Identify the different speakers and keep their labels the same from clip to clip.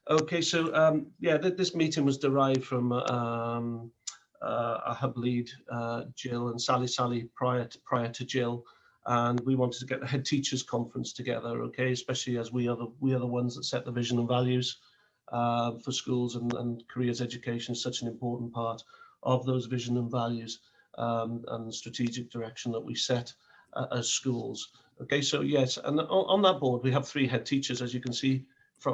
Speaker 1: Okay, so yeah, this meeting was derived from our hub lead, Jill, and Sally prior to Jill, and we wanted to get the head teachers conference together. Okay, especially as we are the ones that set the vision and values for schools, and careers education is such an important part of those vision and values, and strategic direction that we set as schools. Okay, so yes, and on that board we have 3 head teachers, as you can see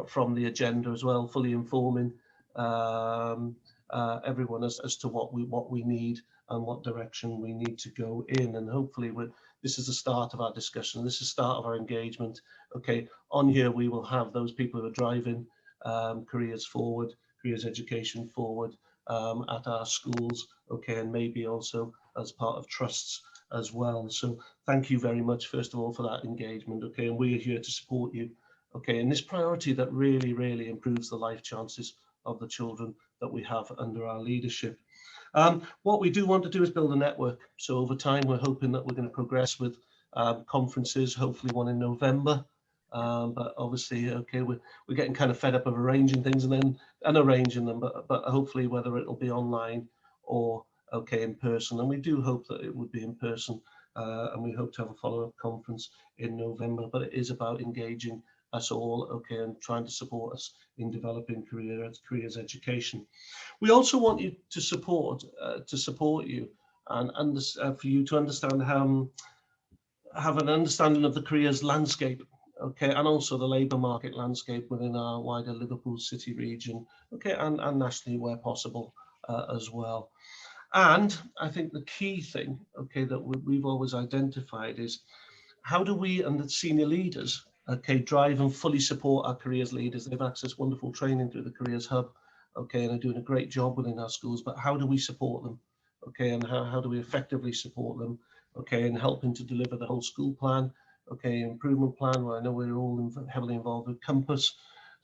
Speaker 1: from the agenda as well, fully informing everyone as to what we need and what direction we need to go in. And hopefully this is the start of our discussion. This is the start of our engagement. Okay, on here we will have those people who are driving careers forward, careers education forward at our schools. Okay, and maybe also as part of trusts as well. So thank you very much, first of all, for that engagement. Okay, and we are here to support you. Okay, and this priority that really improves the life chances of the children that we have under our leadership. What we do want to do is build a network. So over time, we're hoping that we're going to progress with conferences, hopefully one in November. But obviously, okay, we're getting kind of fed up of arranging things and arranging them, but hopefully whether it'll be online or okay in person. And we do hope that it would be in person, and we hope to have a follow-up conference in November. But it is about engaging us all, okay, and trying to support us in developing careers education. We also want you to support you and for you to understand how have an understanding of the careers landscape, okay, and also the labour market landscape within our wider Liverpool City region, okay, and nationally where possible as well. And I think the key thing, okay, that we've always identified is how do we and the senior leaders, okay, drive and fully support our careers leaders. They've accessed wonderful training through the Careers Hub, okay, and are doing a great job within our schools, but how do we support them, okay, and how do we effectively support them, okay, in helping to deliver the whole school plan, okay, improvement plan, where I know we're all heavily involved with Compass,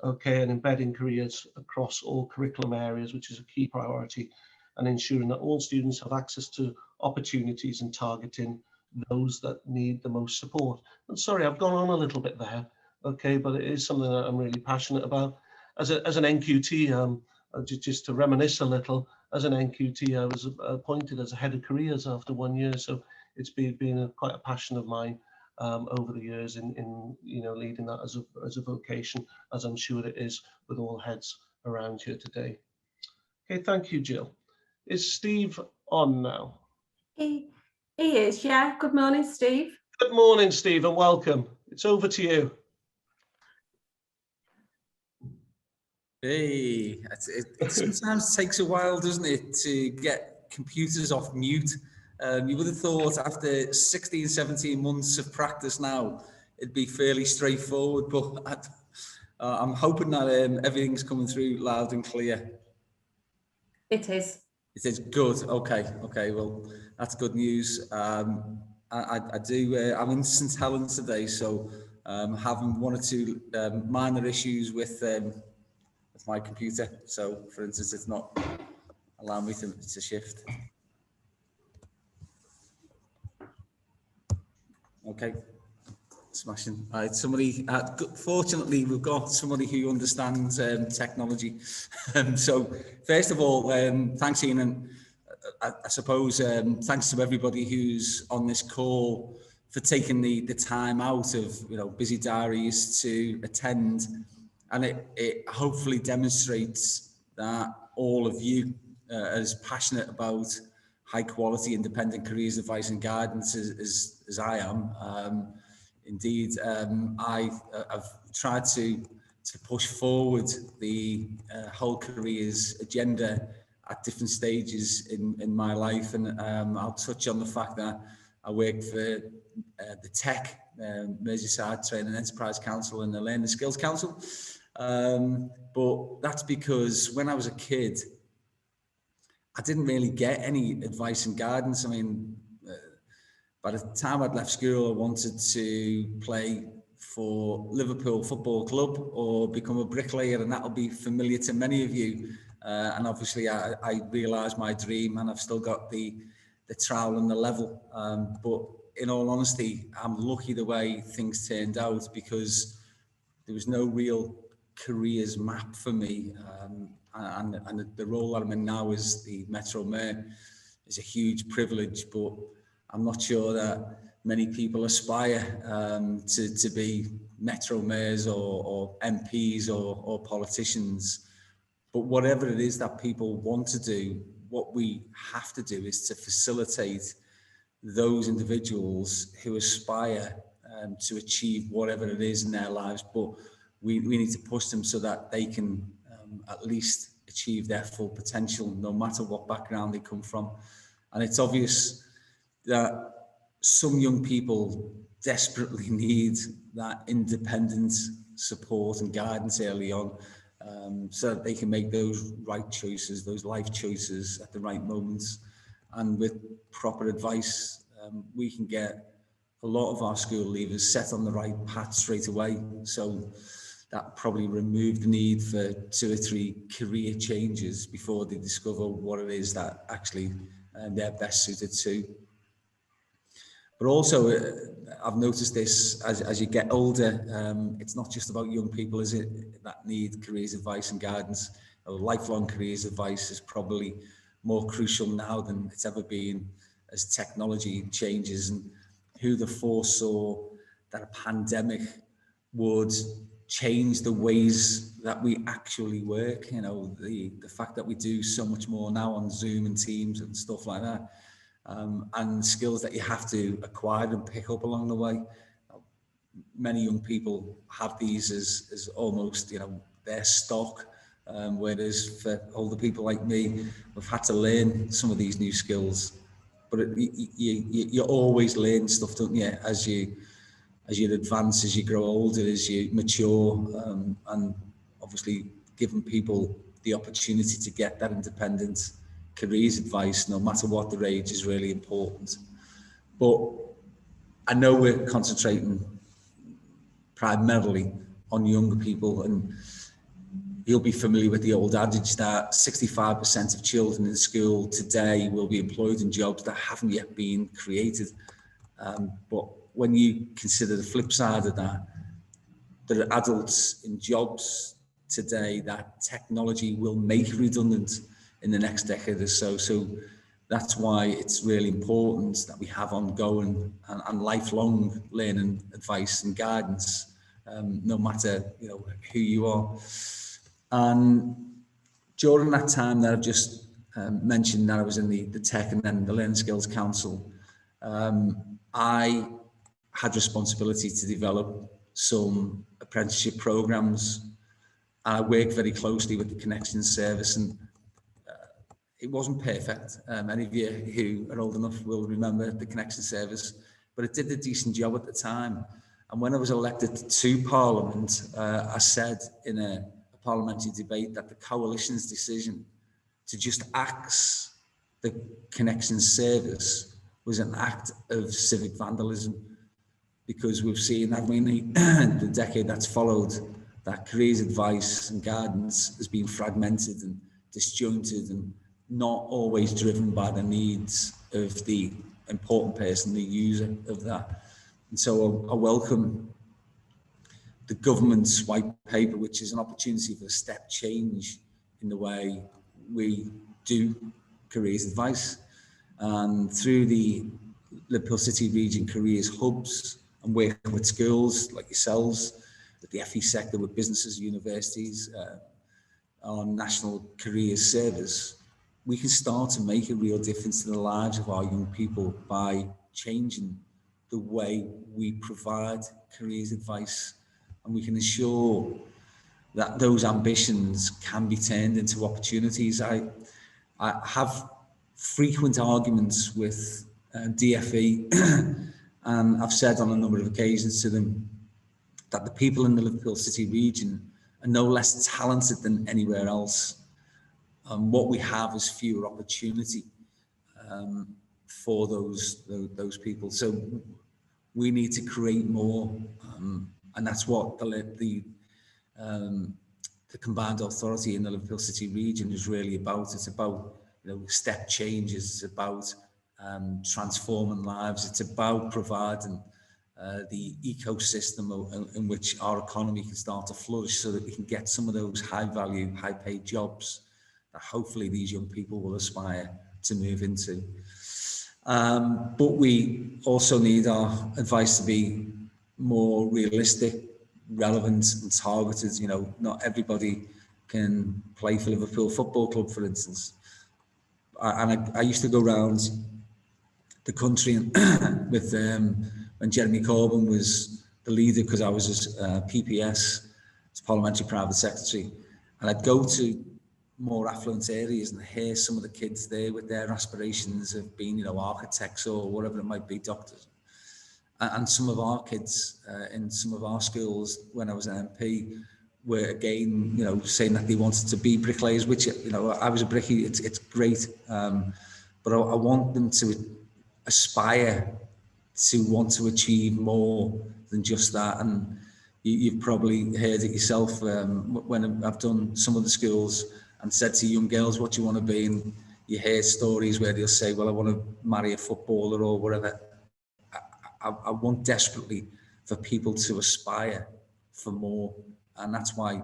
Speaker 1: okay, and embedding careers across all curriculum areas, which is a key priority, and ensuring that all students have access to opportunities and targeting those that need the most support. And sorry, I've gone on a little bit there, okay, but it is something that I'm really passionate about. As an NQT, just to reminisce a little, as an NQT, I was appointed as a head of careers after 1 year, so it's been quite a passion of mine over the years in leading that as a vocation, as I'm sure it is with all heads around here today. Okay, thank you, Jill. Is Steve on now?
Speaker 2: He is, yeah. Good morning, Steve.
Speaker 1: Good morning, Steve, and welcome. It's over to you.
Speaker 3: Hey, it sometimes takes a while, doesn't it, to get computers off mute. You would have thought after 16, 17 months of practice now, it'd be fairly straightforward, but I'm hoping that everything's coming through loud and clear.
Speaker 2: It is.
Speaker 3: It is good. Okay. Well, that's good news. I'm in St Helens today, so having 1 or 2 minor issues with my computer. So, for instance, it's not allowing me to shift. Okay, smashing. All right, somebody. Fortunately, we've got somebody who understands technology. So, first of all, thanks, Ian, and I suppose thanks to everybody who's on this call for taking the time out of busy diaries to attend, and it hopefully demonstrates that all of you are as passionate about high quality independent careers advice and guidance as I am. Indeed, I've tried to push forward the whole careers agenda at different stages in my life, and I'll touch on the fact that I work for the Tech, Merseyside Training Enterprise Council and the Learning Skills Council, but that's because when I was a kid, I didn't really get any advice and guidance. I mean, by the time I'd left school, I wanted to play for Liverpool Football Club or become a bricklayer, and that'll be familiar to many of you. And obviously, I realised my dream, and I've still got the trowel and the level. But in all honesty, I'm lucky the way things turned out, because there was no real careers map for me, and the role that I'm in now as the Metro Mayor is a huge privilege, but I'm not sure that many people aspire to be Metro Mayors or MPs or politicians. But whatever it is that people want to do, what we have to do is to facilitate those individuals who aspire to achieve whatever it is in their lives, but we need to push them so that they can at least achieve their full potential, no matter what background they come from. And it's obvious that some young people desperately need that independent support and guidance early on, so that they can make those right choices, those life choices at the right moments. And with proper advice, we can get a lot of our school leavers set on the right path straight away. So that probably removed the need for 2 or 3 career changes before they discover what it is that actually they're best suited to. But also, I've noticed this as you get older, it's not just about young people, is it, that need careers advice and guidance. Lifelong careers advice is probably more crucial now than it's ever been as technology changes, and who'd have foresaw that a pandemic would change the ways that we actually work. You know, the fact that we do so much more now on Zoom and Teams and stuff like that, and skills that you have to acquire and pick up along the way. Many young people have these as almost, you know, their stock, whereas for older people like me, we've had to learn some of these new skills. But you always learn stuff, don't you, as you advance, as you grow older, as you mature, and obviously giving people the opportunity to get that independent careers advice, no matter what their age, is really important. But I know we're concentrating primarily on younger people, and you'll be familiar with the old adage that 65% of children in school today will be employed in jobs that haven't yet been created. But when you consider the flip side of that, there are adults in jobs today that technology will make redundant in the next decade or so. So that's why it's really important that we have ongoing and lifelong learning advice and guidance, no matter, you know, who you are. And during that time that I've just mentioned, that I was in the Tech and then the Learning Skills Council, I had responsibility to develop some apprenticeship programs. I worked very closely with the Connections Service, and it wasn't perfect. Any of you who are old enough will remember the Connections Service, but it did a decent job at the time. And when I was elected to Parliament, I said in a parliamentary debate that the coalition's decision to just axe the Connections Service was an act of civic vandalism, because we've seen that in the decade that's followed, that careers advice and guidance has been fragmented and disjointed and not always driven by the needs of the important person, the user of that. And so I welcome the government's white paper, which is an opportunity for a step change in the way we do careers advice. And through the Liverpool City Region Careers Hubs, and working with schools like yourselves, with the FE sector, with businesses, universities, on National Careers Service, we can start to make a real difference to the lives of our young people by changing the way we provide careers advice, and we can ensure that those ambitions can be turned into opportunities. I have frequent arguments with DFE and I've said on a number of occasions to them that the people in the Liverpool City region are no less talented than anywhere else. What we have is fewer opportunity for those people. So we need to create more, and that's what the combined authority in the Liverpool City region is really about. It's about, you know, step changes. It's about transforming lives. It's about providing the ecosystem in which our economy can start to flourish, so that we can get some of those high value, high paid jobs that hopefully these young people will aspire to move into. But we also need our advice to be more realistic, relevant and targeted. You know, not everybody can play for Liverpool Football Club, for instance. I used to go around the country and with when Jeremy Corbyn was the leader, because I was his PPS, as Parliamentary Private Secretary, and I'd go to more affluent areas and hear some of the kids there with their aspirations of being, you know, architects or whatever it might be, doctors. And some of our kids in some of our schools, when I was an MP, were again, you know, saying that they wanted to be bricklayers, which, you know, I was a brickie, it's great. But I want them to aspire to want to achieve more than just that. And you've probably heard it yourself when I've done some of the schools and said to young girls, what do you want to be? And you hear stories where they'll say, well, I want to marry a footballer or whatever. I want desperately for people to aspire for more. And that's why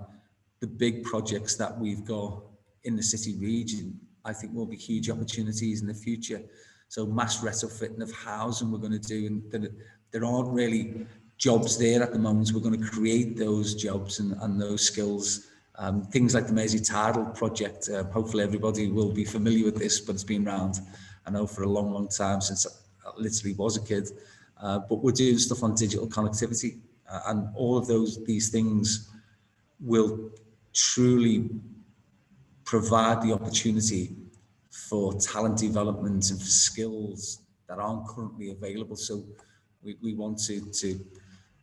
Speaker 3: the big projects that we've got in the city region, I think will be huge opportunities in the future. So mass retrofitting of housing we're going to do, and there aren't really jobs there at the moment. We're going to create those jobs and those skills. Things like the Headteacher project, hopefully everybody will be familiar with this, but it's been around, I know, for a long, long time, since I literally was a kid. But we're doing stuff on digital connectivity, and all of these things will truly provide the opportunity for talent development and for skills that aren't currently available. So we want to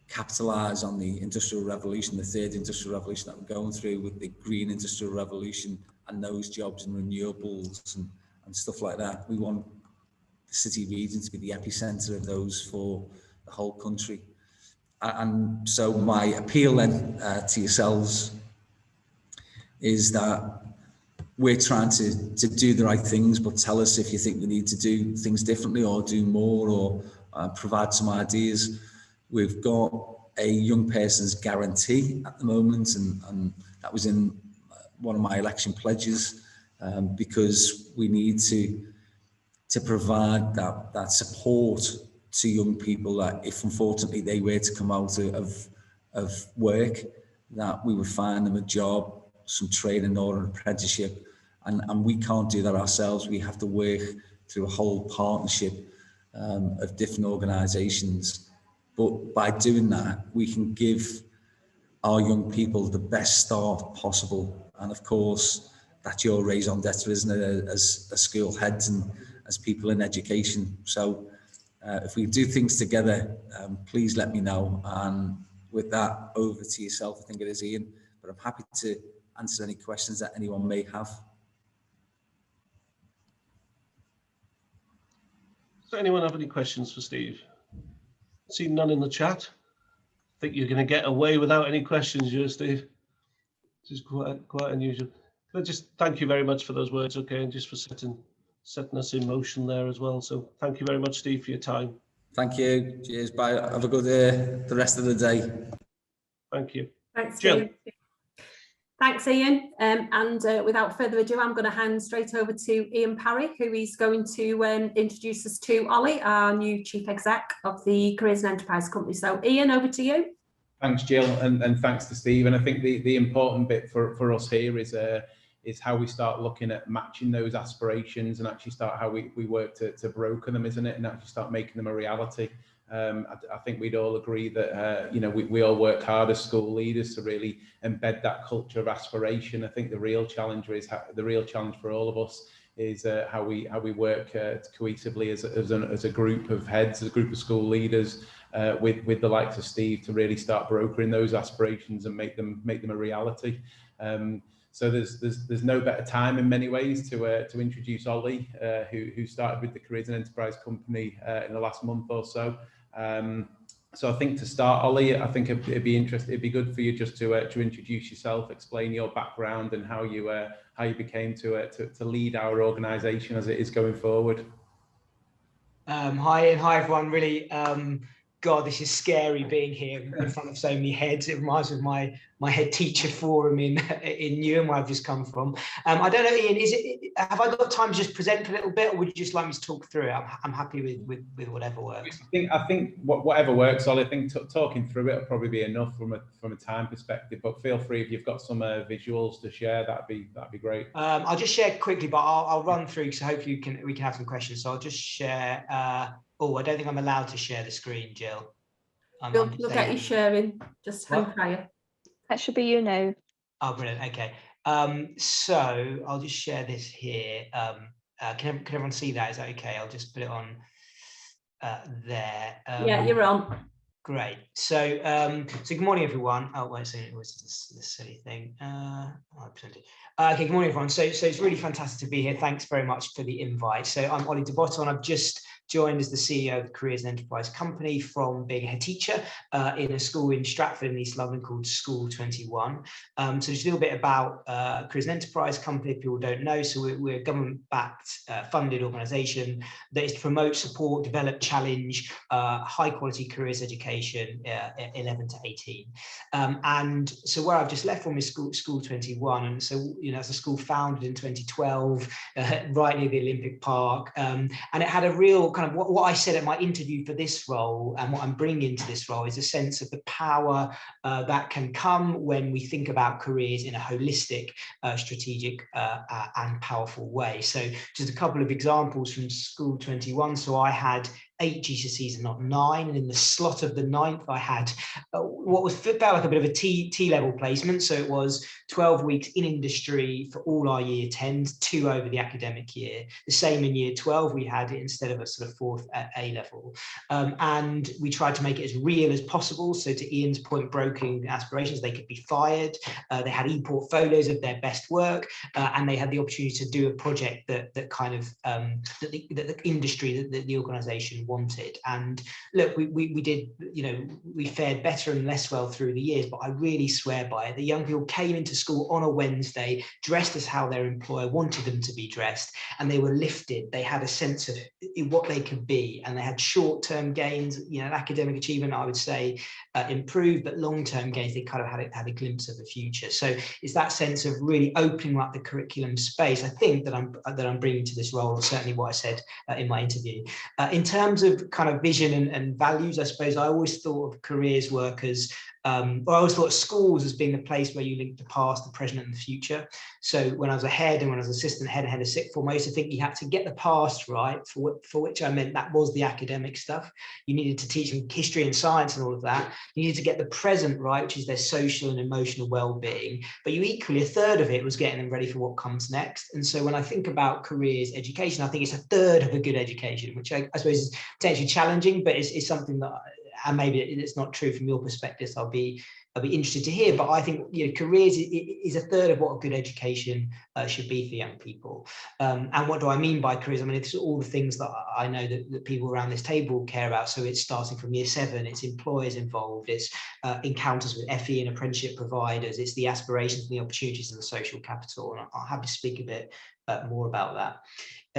Speaker 3: capitalise on the industrial revolution, the third industrial revolution that we're going through, with the green industrial revolution and those jobs in renewables and stuff like that. We want the city region to be the epicentre of those for the whole country. And so my appeal then to yourselves is that we're trying to do the right things, but tell us if you think we need to do things differently or do more, or provide some ideas. We've got a young person's guarantee at the moment, and that was in one of my election pledges, because we need to provide that support to young people, that if unfortunately they were to come out of work, that we would find them a job, some training or an apprenticeship. And we can't do that ourselves. We have to work through a whole partnership of different organisations. But by doing that, we can give our young people the best start possible. And of course, that's your raison d'etre, isn't it, as school heads and as people in education. So if we do things together, please let me know. And with that, over to yourself. I think it is Ian, but I'm happy to answer any questions that anyone may have.
Speaker 1: Does anyone have any questions for Steve? See none in the chat. I think you're going to get away without any questions, you, Steve. This is quite unusual. Can I just thank you very much for those words, okay, and just for setting us in motion there as well. So thank you very much, Steve, for your time.
Speaker 3: Thank you. Cheers. Bye. Have a good the rest of the day.
Speaker 1: Thank you.
Speaker 2: Thanks,
Speaker 1: Jill.
Speaker 2: Steve. Thanks, Ian. And without further ado, I'm going to hand straight over to Ian Parry, who is going to introduce us to Ollie, our new Chief Exec of the Careers and Enterprise Company. So, Ian, over to you.
Speaker 4: Thanks, Jill, and thanks to Steve. And I think the important bit for us here is how we start looking at matching those aspirations and actually start how we work to broker them, isn't it? And actually start making them a reality. I think we'd all agree that, you know, we all work hard as school leaders to really embed that culture of aspiration. I think the real challenge for all of us is how we work cohesively as a group of heads, as a group of school leaders, with the likes of Steve, to really start brokering those aspirations and make them a reality. So there's no better time in many ways to introduce Ollie, who started with the Careers and Enterprise Company in the last month or so. So I think to start, Ollie, I think it'd be good for you just to introduce yourself, explain your background and how you became to lead our organisation as it is going forward.
Speaker 5: Hi, and hi everyone. Really God, this is scary being here in front of so many heads. It reminds me of my head teacher forum in Newham, where I've just come from. I don't know, Ian, have I got time to just present a little bit, or would you just like me to talk through it? I'm happy with whatever works.
Speaker 4: I think whatever works, Ollie. I think talking through it will probably be enough from a time perspective. But feel free, if you've got some visuals to share, that'd be great.
Speaker 5: I'll just share quickly, but I'll run through, so hopefully we can have some questions. So I'll just share. Oh, I don't think I'm allowed to share the screen, Jill.
Speaker 2: We'll get you sharing. Just hang fire.
Speaker 6: That should be you now.
Speaker 5: Oh, brilliant. Okay. So I'll just share this here. Can everyone see that? Is that okay? I'll just put it on there.
Speaker 2: Yeah, you're on.
Speaker 5: Great. So, so good morning, everyone. Oh, wait a second. It was this silly thing. Okay, good morning, everyone. So it's really fantastic to be here. Thanks very much for the invite. So I'm Ollie de Botton. I've just joined as the CEO of the Careers and Enterprise company from being a head teacher in a school in Stratford in East London called School 21. So just a little bit about Careers and Enterprise company, if people don't know. So we're a government-backed funded organisation that is to promote, support, develop, challenge high-quality careers education 11 to 18. And so where I've just left from is School 21. And so, you know, it's a school founded in 2012, right near the Olympic Park. And it had a real kind of what I said at my interview for this role, and what I'm bringing into this role is a sense of the power that can come when we think about careers in a holistic, strategic and powerful way. So just a couple of examples from School 21. So I had 8 GCSEs and not 9, and in the slot of the 9th I had what felt like a bit of a T-level placement. So it was 12 weeks in industry for all our year 10s, 2 over the academic year. The same in year 12, we had it instead of a sort of 4th A level, and we tried to make it as real as possible. So to Ian's point, broken aspirations, they could be fired. They had e-portfolios of their best work, and they had the opportunity to do a project that kind of that the industry, that the organisation wanted. And look, we did, you know, we fared better and less well through the years, but I really swear by it. The young people came into school on a Wednesday dressed as how their employer wanted them to be dressed, and they were lifted. They had a sense of what they could be, and they had short-term gains, you know, academic achievement, I would say, improved, but long-term gains, they kind of had a glimpse of the future. So it's that sense of really opening up the curriculum space, I think, that I'm bringing to this role, or certainly what I said in my interview. In terms of kind of vision and values, I suppose I always thought of careers work as I always thought of schools as being the place where you link the past, the present, and the future. So when I was a head and when I was assistant head and head of sixth form, I used to think you had to get the past right, for which I meant that was the academic stuff. You needed to teach them history and science and all of that. You needed to get the present right, which is their social and emotional well-being. But you equally, a third of it was getting them ready for what comes next. And so when I think about careers education, I think it's a third of a good education, which I suppose is potentially challenging, but it's something that, and maybe it's not true from your perspective, so I'll be interested to hear, but I think, you know, careers is a third of what a good education should be for young people. And what do I mean by careers? I mean, it's all the things that I know that people around this table care about. So it's starting from year 7, it's employers involved, it's encounters with FE and apprenticeship providers, it's the aspirations and the opportunities and the social capital. And I'll have to speak a bit more about that.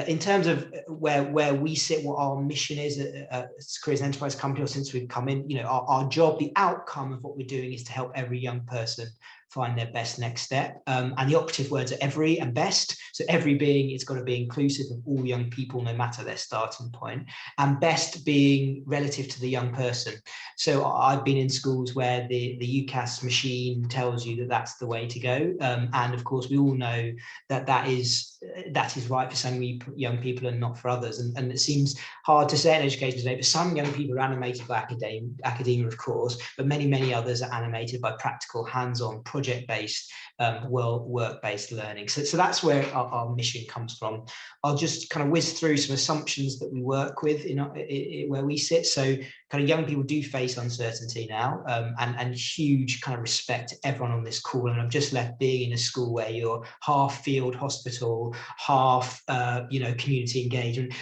Speaker 5: In terms of where we sit, what our mission is at Careers and Enterprise company, or since we've come in, you know, our job, the outcome of what we're doing is to help every young person find their best next step. And the operative words are every and best. So every being, it's got to be inclusive of all young people, no matter their starting point, and best being relative to the young person. So I've been in schools where the UCAS machine tells you that that's the way to go. And of course, we all know that is right for some young people and not for others. And it seems hard to say in education today, but some young people are animated by academia, of course, but many others are animated by practical, hands-on, project-based, work-based learning. So that's where our mission comes from. I'll just kind of whiz through some assumptions that we work with where we sit. So kind of young people do face uncertainty now, and huge kind of respect to everyone on this call. And I've just left being in a school where you're half field hospital, half community engagement,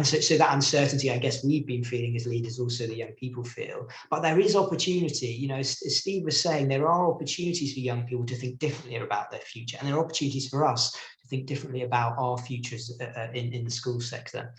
Speaker 5: so that uncertainty, I guess, we've been feeling as leaders, also the young people feel. But there is opportunity, you know, as Steve was saying, there are opportunities for young people to think differently about their future, and there are opportunities for us to think differently about our futures in the school sector.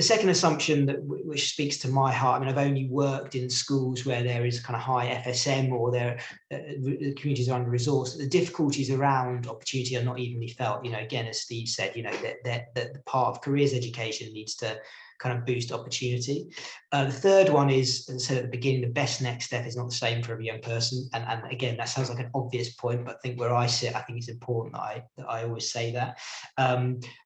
Speaker 5: The second assumption which speaks to my heart, I mean, I've only worked in schools where there is kind of high FSM or the communities are under-resourced. The difficulties around opportunity are not evenly felt. You know, again, as Steve said, you know, that the part of careers education needs to kind of boost opportunity. The third one is, as I said at the beginning, the best next step is not the same for every young person. And again, that sounds like an obvious point, but I think where I sit, I think it's important that I always say that.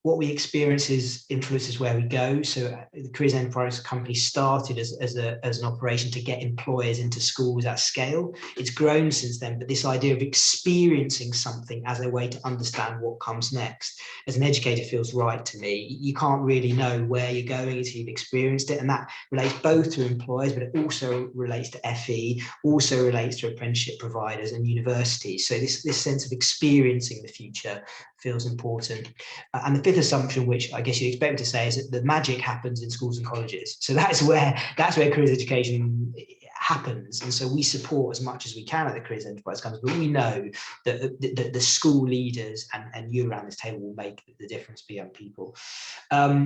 Speaker 5: What we experience influences where we go. So the Careers Enterprise Company started as an operation to get employers into schools at scale. It's grown since then, but this idea of experiencing something as a way to understand what comes next, as an educator, feels right to me. You can't really know where you're going until you've experienced it, and that relates both to employers, but it also relates to FE, also relates to apprenticeship providers and universities. So this sense of experiencing the future feels important. And the fifth assumption, which I guess you'd expect me to say, is that the magic happens in schools and colleges. So that's where careers education happens, and so we support as much as we can at the Careers Enterprise Company, but we know that the school leaders and you around this table will make the difference for young people.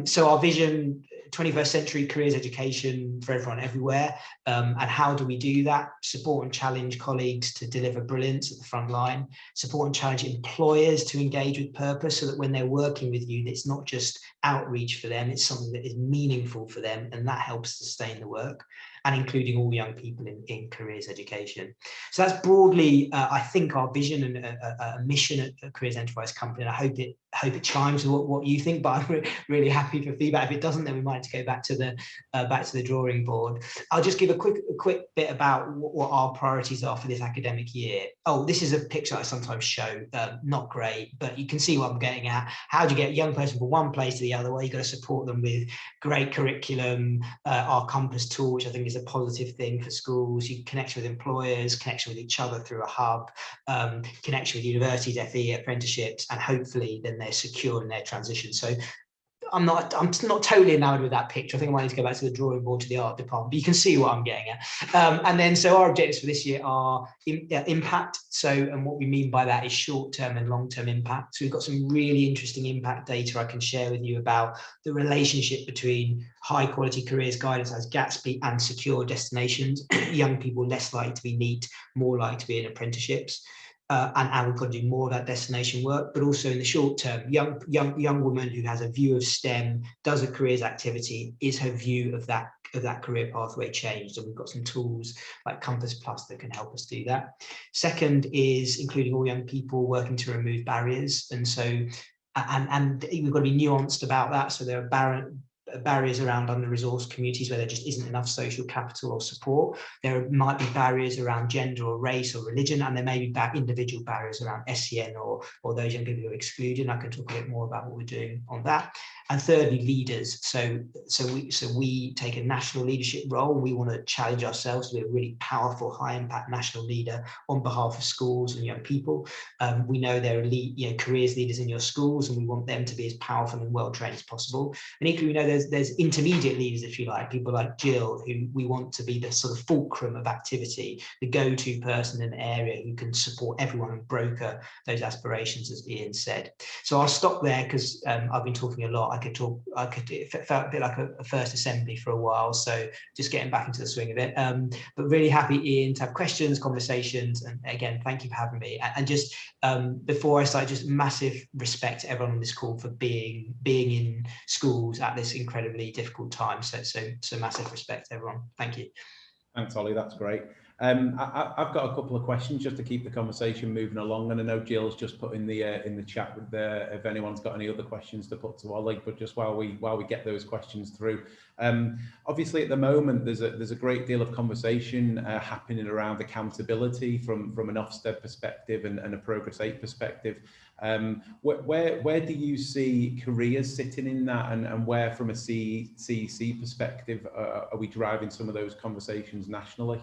Speaker 5: So our vision, 21st century careers education for everyone everywhere, and how do we do that? Support and challenge colleagues to deliver brilliance at the front line, support and challenge employers to engage with purpose, so that when they're working with you, it's not just outreach for them, it's something that is meaningful for them, and that helps sustain the work, and including all young people in careers education. So that's broadly, I think, our vision and a mission at Careers Enterprise Company, and I hope it chimes with what you think, but I'm really happy for feedback. If it doesn't, then we might have to go back to the drawing board. I'll just give a quick bit about what our priorities are for this academic year. Oh, this is a picture I sometimes show, not great, but you can see what I'm getting at. How do you get a young person from one place to the other? Well, you've got to support them with great curriculum, our Compass tool, which I think is a positive thing for schools. You connection with employers, connection with each other through a hub, connection with universities, FE, apprenticeships, and hopefully then they're secure in their transition. So I'm not totally enamored with that picture. I think I might need to go back to the drawing board, to the art department, but you can see what I'm getting at. And then, so our objectives for this year are impact. So, and what we mean by that is short-term and long-term impact. So we've got some really interesting impact data I can share with you about the relationship between high-quality careers guidance as Gatsby and secure destinations. Young people less likely to be NEET, more likely to be in apprenticeships. And we've got to do more of that destination work, but also in the short term, young woman who has a view of STEM, does a careers activity, is her view of that career pathway changed? And we've got some tools like Compass Plus that can help us do that. Second is including all young people, working to remove barriers, and so and we've got to be nuanced about that. So there are barriers around under-resourced communities where there just isn't enough social capital or support. There might be barriers around gender or race or religion, and there may be individual barriers around SEN or those young people who are excluded. And I can talk a bit more about what we're doing on that. And thirdly, leaders. So we take a national leadership role. We want to challenge ourselves to be a really powerful, high-impact national leader on behalf of schools and young people. We know there are careers leaders in your schools, and we want them to be as powerful and well-trained as possible. And equally, we know there's intermediate leaders, if you like, people like Jill, who we want to be the sort of fulcrum of activity, the go-to person in an area who can support everyone and broker those aspirations, as Ian said. So I'll stop there because I've been talking a lot. It felt a bit like a first assembly for a while, so just getting back into the swing of it. But really happy, Ian, to have questions, conversations, and again, thank you for having me. And just before I start, just massive respect to everyone on this call for being in schools at this incredibly difficult time. So massive respect to everyone. Thank you.
Speaker 4: Thanks, Ollie. That's great. I've got a couple of questions just to keep the conversation moving along, and I know Jill's just put in the chat with if anyone's got any other questions to put to Ollie. But just while we get those questions through, obviously at the moment there's a great deal of conversation happening around accountability from an Ofsted perspective and a Progress 8 perspective. Where do you see careers sitting in that, and where from a CEC perspective are we driving some of those conversations nationally?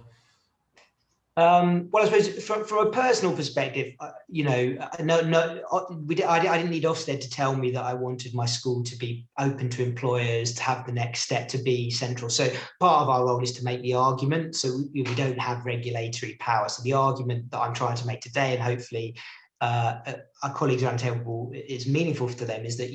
Speaker 5: Well, I suppose from a personal perspective, I didn't need Ofsted to tell me that I wanted my school to be open to employers, to have the next step, to be central. So part of our role is to make the argument. So we don't have regulatory power. So the argument that I'm trying to make today, and hopefully our colleagues around the table is meaningful to them is that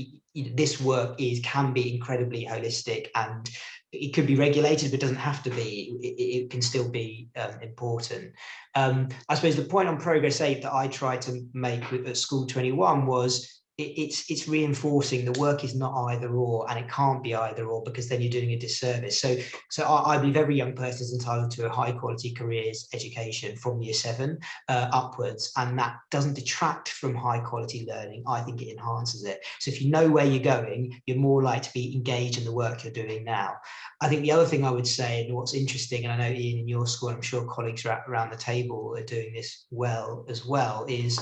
Speaker 5: this work can be incredibly holistic, and it could be regulated, but doesn't have to be. It can still be important. I suppose the point on Progress 8 that I tried to make at School 21 was it's reinforcing the work is not either or, and it can't be either or, because then you're doing a disservice. So I believe every young person is entitled to a high quality careers education from year 7 upwards, and that doesn't detract from high quality learning. I think it enhances it. So if you know where you're going, you're more likely to be engaged in the work you're doing now. I think the other thing I would say, and what's interesting, and I know Ian in your school, I'm sure colleagues around the table are doing this well as well, is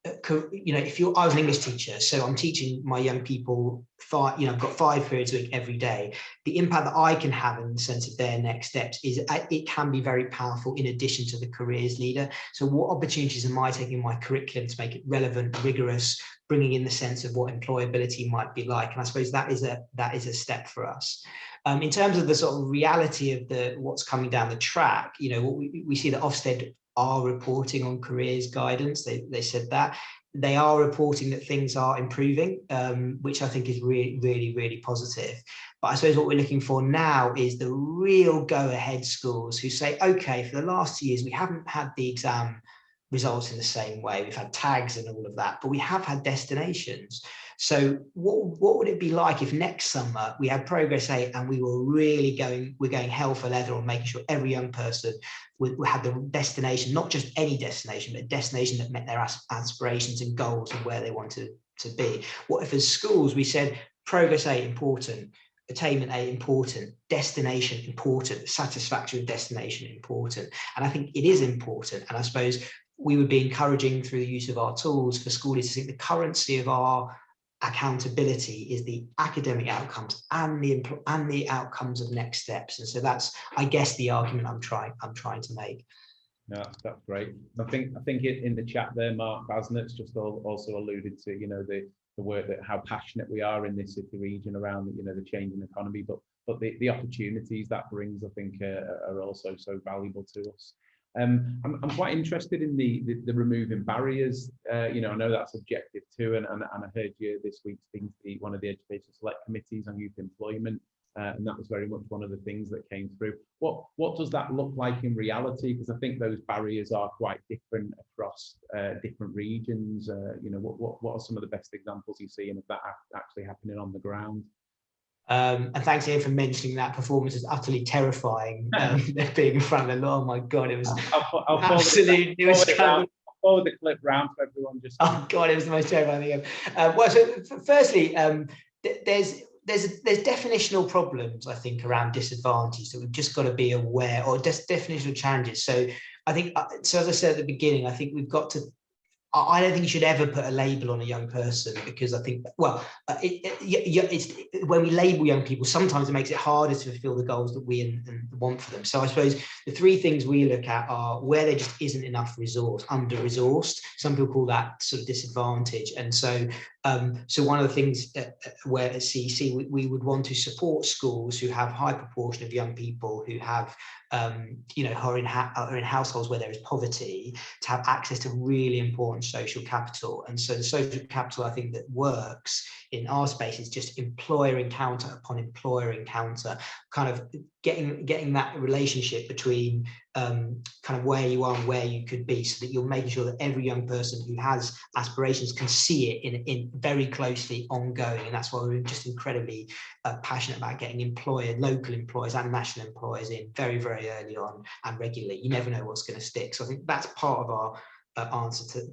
Speaker 5: I was an English teacher, so I'm teaching my young people I've got 5 periods a week every day. The impact that I can have in the sense of their next steps is it can be very powerful in addition to the careers leader. So what opportunities am I taking in my curriculum to make it relevant, rigorous, bringing in the sense of what employability might be like? And I suppose that is a step for us. In terms of the sort of reality of what's coming down the track, we see that Ofsted are reporting on careers guidance. They said that. They are reporting that things are improving, which I think is really, really, really positive. But I suppose what we're looking for now is the real go-ahead schools who say, okay, for the last 2 years, we haven't had the exam results in the same way. We've had tags and all of that, but we have had destinations. So what would it be like if next summer we had Progress 8 and we were really going hell for leather on making sure every young person would have the destination, not just any destination, but a destination that met their aspirations and goals and where they wanted to be? What if as schools we said Progress 8 important, Attainment 8 important, destination important, satisfaction of destination important? And I think it is important. And I suppose we would be encouraging through the use of our tools for school leaders to think the currency of our accountability is the academic outcomes and the outcomes of next steps. And so that's, I guess, the argument I'm trying to make.
Speaker 4: No, that's great. I think in the chat there, Mark Basnett's just also alluded to the work that how passionate we are in this city region around the changing economy, but the opportunities that brings, I think, are also so valuable to us. I'm quite interested in the removing barriers. I know that's objective too, and I heard you this week speaking to one of the education select committees on youth employment, and that was very much one of the things that came through. What does that look like in reality? Because I think those barriers are quite different across different regions. What are some of the best examples you see of that actually happening on the ground?
Speaker 5: And thanks, Ian, for mentioning that. Performance is utterly terrifying. Being in front of the lot, oh my god, it was absolutely. It was
Speaker 4: forward the clip round for everyone. Just
Speaker 5: oh god, it was the most terrifying thing. Well, so firstly, there's definitional problems, I think, around disadvantage that we've just got to be aware, or definitional challenges. So I think, so as I said at the beginning, I think we've got to. I don't think you should ever put a label on a young person, because I think, it's when we label young people, sometimes it makes it harder to fulfill the goals that we want for them. So I suppose the 3 things we look at are where there just isn't enough resource, under-resourced. Some people call that sort of disadvantage. And so one of the things where at CEC we would want to support schools who have high proportion of young people who have who are in households where there is poverty, to have access to really important social capital. And so the social capital, I think, that works in our space is just employer encounter upon employer encounter, kind of getting that relationship between kind of where you are and where you could be, so that you're making sure that every young person who has aspirations can see it in very closely ongoing. And that's why we're just incredibly passionate about getting local employers and national employers in very, very early on and regularly. You never know what's going to stick. So I think that's part of our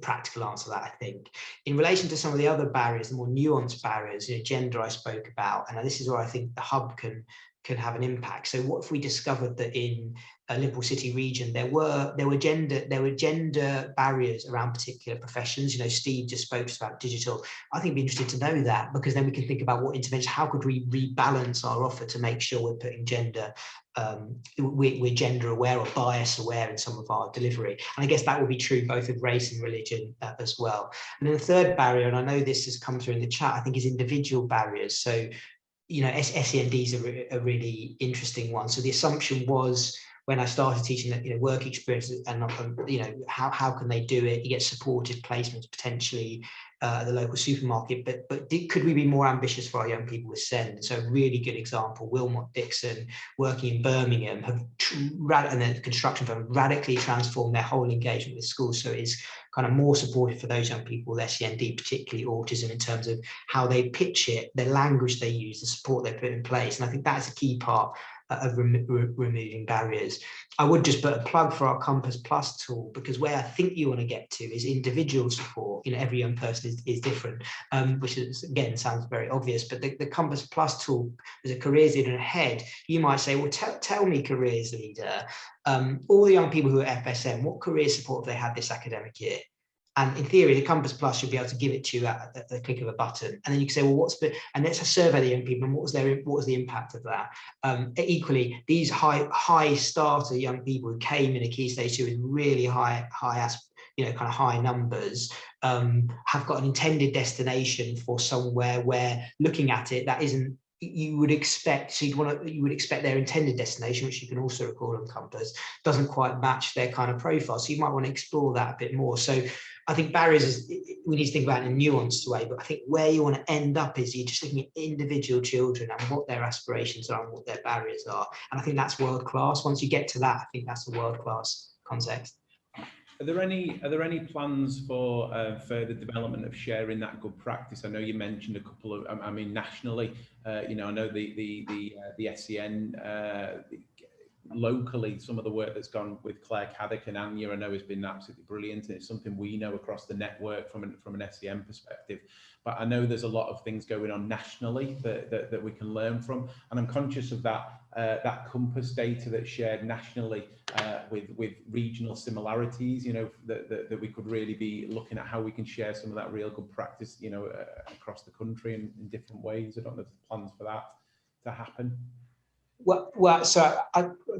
Speaker 5: practical answer to that, I think. In relation to some of the other barriers, the more nuanced barriers, gender I spoke about, and this is where I think the hub can have an impact. So what if we discovered that in a Liverpool City region there were gender barriers around particular professions? Steve just spoke about digital. I think it'd be interesting to know that, because then we can think about what intervention, how could we rebalance our offer to make sure we're putting gender, we're gender aware or bias aware in some of our delivery. And I guess that will be true both of race and religion as well. And then the third barrier, and I know this has come through in the chat, I think, is individual barriers. So you know, SEND is a really interesting one. So the assumption was, when I started teaching, that, you know, work experience and you know, how can they do it? You get supported placements potentially at the local supermarket, but could we be more ambitious for our young people with SEND? So a really good example, Wilmot Dixon, working in Birmingham, and the construction firm, radically transformed their whole engagement with schools. So it's kind of more supportive for those young people with SEND, particularly autism, in terms of how they pitch it, the language they use, the support they put in place. And I think that's a key part of removing barriers. I would just put a plug for our Compass Plus tool, because where I think you want to get to is individual support. You know, every young person is different, which is, again, sounds very obvious, but the Compass Plus tool, as a careers leader ahead, you might say, well, tell me, careers leader, all the young people who are FSM, what career support have they had this academic year? And in theory, the Compass Plus should be able to give it to you at the click of a button. And then you can say, well, and let's survey the young people, and what was the impact of that? Equally, these high starter young people who came in a key stage 2 with really high you know, kind of high numbers, have got an intended destination for somewhere where, looking at it, that isn't, you would expect, so you would expect their intended destination, which you can also record on Compass, doesn't quite match their kind of profile. So you might want to explore that a bit more. So I think barriers we need to think about in a nuanced way, but I think where you want to end up is you're just looking at individual children and what their aspirations are and what their barriers are. And I think that's world class. Once you get to that, I think that's a world class context.
Speaker 4: Are there any plans for further development of sharing that good practice? I know you mentioned a couple of, I mean, nationally, you know, I know the SEN locally, some of the work that's gone with Claire Caddick and Anya, I know, has been absolutely brilliant, and it's something we know across the network from an SEN perspective. But I know there's a lot of things going on nationally that we can learn from, and I'm conscious of that Compass data that's shared nationally with regional similarities. You know, that we could really be looking at how we can share some of that real good practice, you know, across the country in different ways. I don't know if there's plans for that to happen.
Speaker 5: Well, so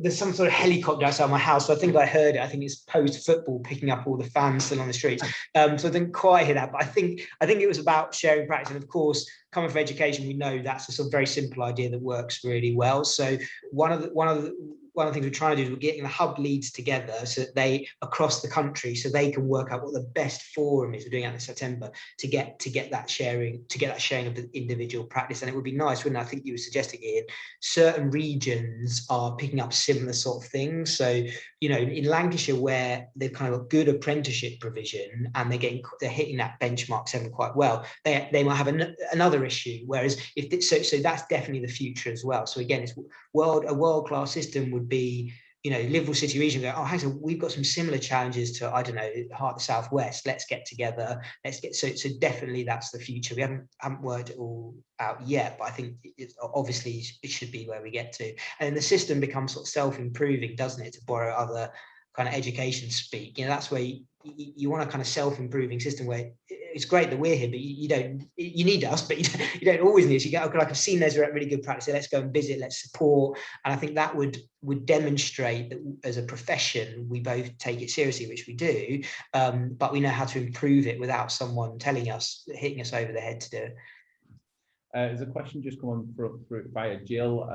Speaker 5: there's some sort of helicopter outside my house. So I think I heard it. I think it's post-football picking up all the fans still on the streets. So I didn't quite hear that, but I think it was about sharing practice. And of course, coming from education, we know that's a sort of very simple idea that works really well. So one of the things we're trying to do is we're getting the hub leads together so that they, across the country, so they can work out what the best forum is. We're doing that in September to get that sharing of the individual practice. And it would be nice, wouldn't it? I think you were suggesting, Ian, certain regions are picking up similar sort of things. So, you know, in Lancashire, where they've kind of got good apprenticeship provision and they're hitting that benchmark 7 quite well, they might have another issue. Whereas so that's definitely the future as well. So again, it's a world-class system would be, you know, Liverpool City region go, oh, hang on, we've got some similar challenges to, I don't know, Heart of the Southwest. Let's get together. So definitely that's the future. We haven't worked it all out yet, but I think obviously it should be where we get to. And then the system becomes sort of self-improving, doesn't it? To borrow other kind of education speak, you know, that's where you want a kind of self-improving system where it's great that we're here, but you need us, but you don't always need us. You go, okay, like I've seen there's a really good practice, so let's go and visit, let's support. And I think that would demonstrate that as a profession, we both take it seriously, which we do, but we know how to improve it without someone telling us, hitting us over the head to do it.
Speaker 4: There's a question just come on through via Jill,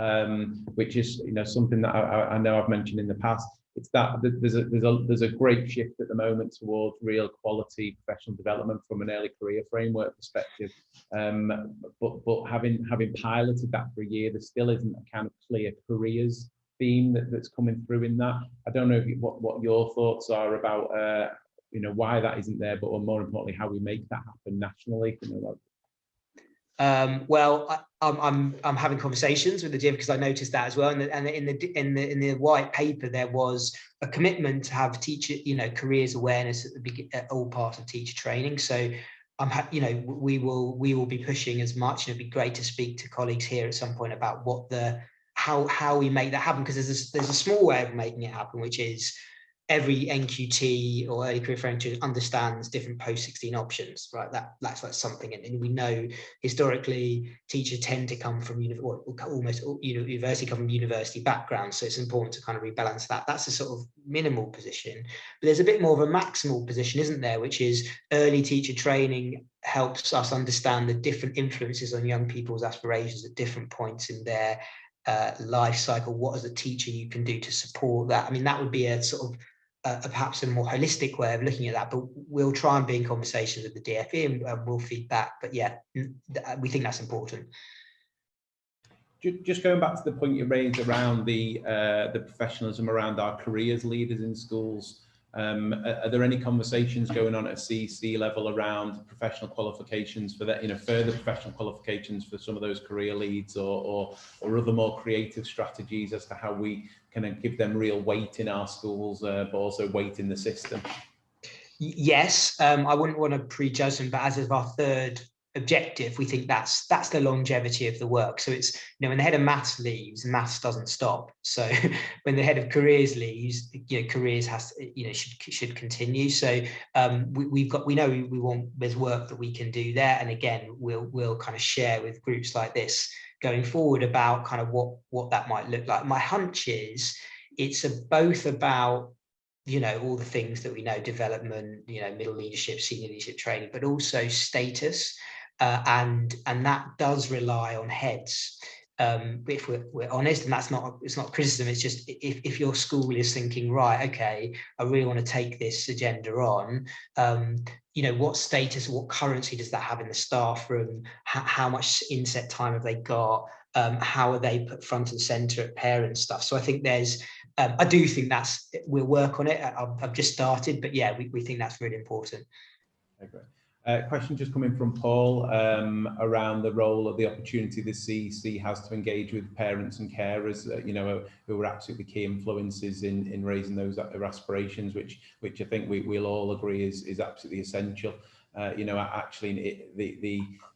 Speaker 4: which is, you know, something that I know I've mentioned in the past. It's that there's a great shift at the moment towards real quality professional development from an early career framework perspective. But having piloted that for a year, there still isn't a kind of clear careers theme that's coming through in that. I don't know what your thoughts are about you know, why that isn't there, but more importantly, how we make that happen nationally. You know,
Speaker 5: well, I'm having conversations with the DIV because I noticed that as well. And in the white paper, there was a commitment to have teacher, you know, careers awareness at all parts of teacher training. So you know, we will be pushing as much. And it'd be great to speak to colleagues here at some point about how we make that happen, because there's a small way of making it happen, which is every NQT or early career friend understands different post-16 options, right? That's like something, and we know historically teachers tend to come from almost university, come from university backgrounds, so it's important to kind of rebalance that. That's a sort of minimal position, but there's a bit more of a maximal position, isn't there, which is early teacher training helps us understand the different influences on young people's aspirations at different points in their life cycle. What as a teacher you can do to support that? I mean, that would be a sort of perhaps a more holistic way of looking at that, but we'll try and be in conversations with the DFE and we'll feed back. But yeah, we think that's important.
Speaker 4: Just going back to the point you raised around the professionalism around our careers leaders in schools, are there any conversations going on at a CEC level around professional qualifications for that, further professional qualifications for some of those career leads, or other more creative strategies as to how we can give them real weight in our schools, but also weight in the system?
Speaker 5: Yes, I wouldn't want to prejudge them, but as of our third objective, we think that's the longevity of the work. So it's, when the head of maths leaves, maths doesn't stop. So when the head of careers leaves, careers should continue. So we know we want, there's work that we can do there, and again we'll kind of share with groups like this going forward about kind of what that might look like. My hunch is it's both about all the things that we know, development, middle leadership, senior leadership training, but also status, and that does rely on heads. If we're honest, and it's not criticism, it's just if your school is thinking, right, okay, I really want to take this agenda on, what status, what currency does that have in the staff room? How much inset time have they got? How are they put front and center at parent stuff? So I think I do think we'll work on it. I've just started, but yeah, we think that's really important.
Speaker 4: Okay. Question just coming from Paul around the role of the opportunity the CEC has to engage with parents and carers, who are absolutely key influences in raising those aspirations, which I think we'll all agree is absolutely essential. Actually,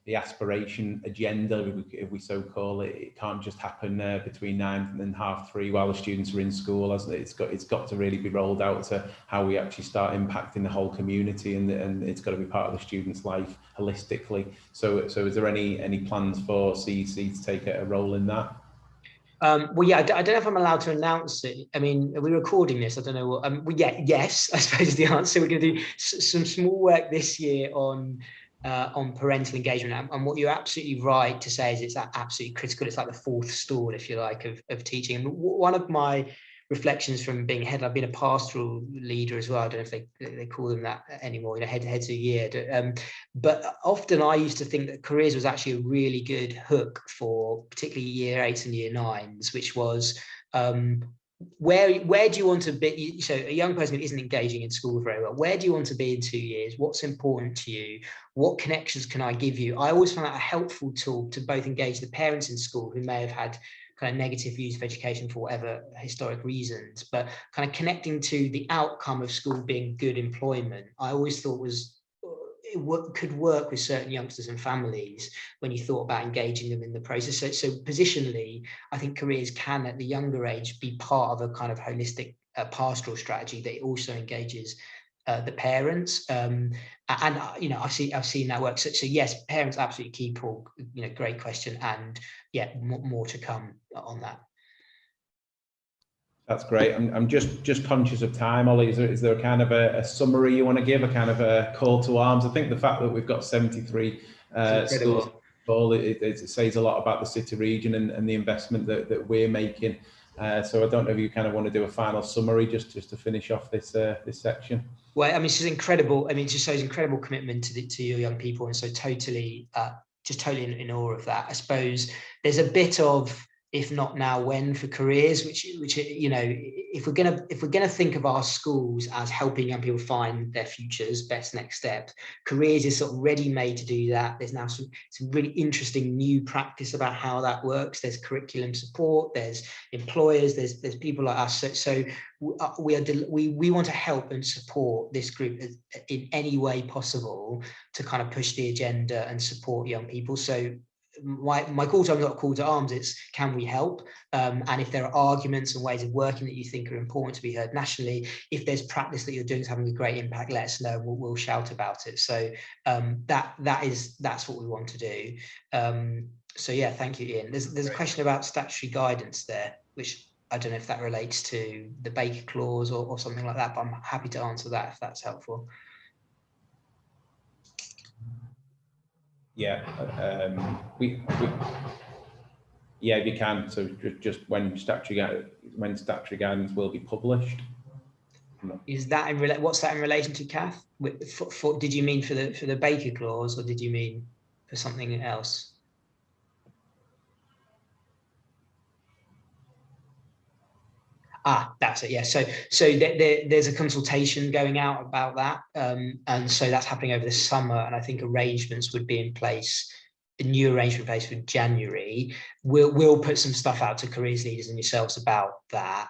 Speaker 4: the aspiration agenda, if we so call it, it can't just happen between 9 and 3:30 while the students are in school. It's got to really be rolled out to how we actually start impacting the whole community, and it's got to be part of the student's life holistically. So is there any plans for CEC to take a role in that?
Speaker 5: Well, yeah, I don't know if I'm allowed to announce it. I mean, are we recording this? I don't know what. Well, yeah, yes, I suppose is the answer. We're going to do some small work this year on parental engagement, and what you're absolutely right to say is it's absolutely critical. It's like the fourth stall, if you like, of teaching. And one of my reflections from being head, I've been a pastoral leader as well. I don't know if they call them that anymore, heads a year. But often I used to think that careers was actually a really good hook for particularly year 8s and year 9s, which was where do you want to be? So a young person who isn't engaging in school very well, where do you want to be in 2 years? What's important to you? What connections can I give you? I always found that a helpful tool to both engage the parents in school who may have had kind of negative views of education for whatever historic reasons, but kind of connecting to the outcome of school being good employment. I always thought could work with certain youngsters and families when you thought about engaging them in the process. So positionally, I think careers can at the younger age be part of a kind of holistic pastoral strategy that also engages the parents. And I've seen that work. So yes, parents absolutely key, Paul. Great question, and yeah, more to come on that.
Speaker 4: That's great. I'm just conscious of time, Ollie. Is there a kind of a summary you want to give, a kind of a call to arms? I think the fact that we've got 73 schools, it says a lot about the city region and the investment that we're making. So I don't know if you kind of want to do a final summary just to finish off this section.
Speaker 5: Well, I mean, it's just incredible. I mean, it just shows incredible commitment to your young people, and so totally in awe of that. I suppose there's a bit of, if not now, when for careers, which if we're gonna think of our schools as helping young people find their futures, best next steps, careers is sort of ready made to do that. There's now some really interesting new practice about how that works. There's curriculum support, there's employers, there's people like us. So we want to help and support this group in any way possible to kind of push the agenda and support young people. So my call to arms, not a call to arms, it's can we help? And if there are arguments and ways of working that you think are important to be heard nationally, if there's practice that you're doing is having a great impact, let us know. We'll shout about it. So that's what we want to do. So yeah, thank you, Ian. There's a question about statutory guidance there, which I don't know if that relates to the Baker clause or something like that, but I'm happy to answer that if that's helpful.
Speaker 4: Yeah, yeah, if you can. So just when statutory guidance will be published.
Speaker 5: Is that in what's that in relation to, Kath? Did you mean for the Baker clause, or did you mean for something else? That's it. Yeah. So there's a consultation going out about that, and so that's happening over the summer. And I think arrangements would be in place. A new arrangement in place for January. We'll put some stuff out to careers leaders and yourselves about that.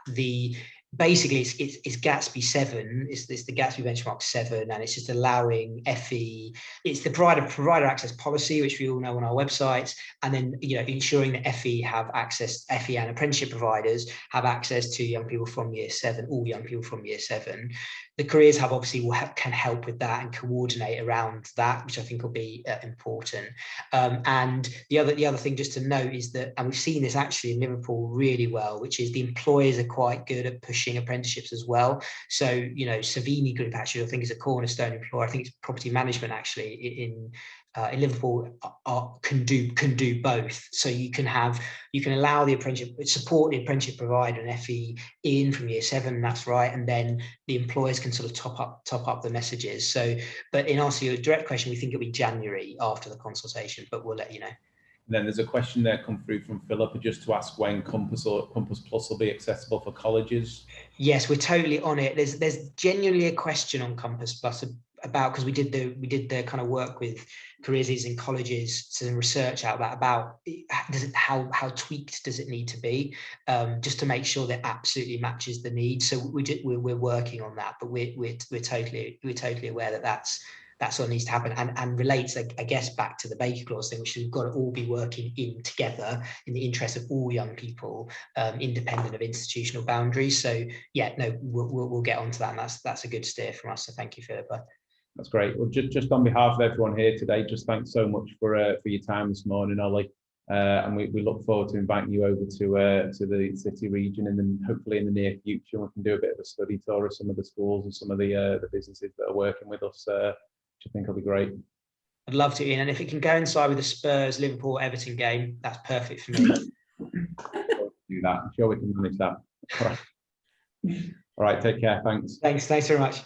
Speaker 5: Basically, it's Gatsby 7. It's the Gatsby benchmark 7, and it's just allowing FE. It's the provider access policy, which we all know on our websites, and then ensuring that FE have access. FE and apprenticeship providers have access to young people from year 7. All young people from year 7. The careers hub obviously can help with that and coordinate around that, which I think will be important. And the other thing just to note is that, and we've seen this actually in Liverpool really well, which is the employers are quite good at pushing apprenticeships as well. So Savini Group actually I think is a cornerstone employer. I think it's property management actually in Liverpool can do both. So you can allow the apprenticeship, support the apprenticeship provider and FE in from year 7, that's right, and then the employers can sort of top up the messages. So, but in answer to your direct question, we think it'll be January after the consultation, but we'll let you know.
Speaker 4: And then there's a question there come through from Philip just to ask when Compass Plus will be accessible for colleges.
Speaker 5: Yes, we're totally on it. There's genuinely a question on Compass Plus about, because we did the kind of work with careers leaders in colleges, some research out about how tweaked does it need to be, just to make sure that absolutely matches the need. So we're working on that, but we're totally aware that that's what needs to happen, and relates, I guess, back to the Baker clause thing, which we've got to all be working in together in the interest of all young people, independent of institutional boundaries. So yeah, no, we'll get onto that, and that's a good steer from us. So thank you, Philippa.
Speaker 4: That's great. Well, just on behalf of everyone here today, just thanks so much for your time this morning, Ollie. And we look forward to inviting you over to the city region, and then hopefully in the near future we can do a bit of a study tour of some of the schools and some of the businesses that are working with us, which I think will be great. I'd love to, Ian, and if it can coincide with the Spurs Liverpool Everton game, that's perfect for me. Do that. I'm sure we can manage that. All right. Take care. Thanks. Thanks very much.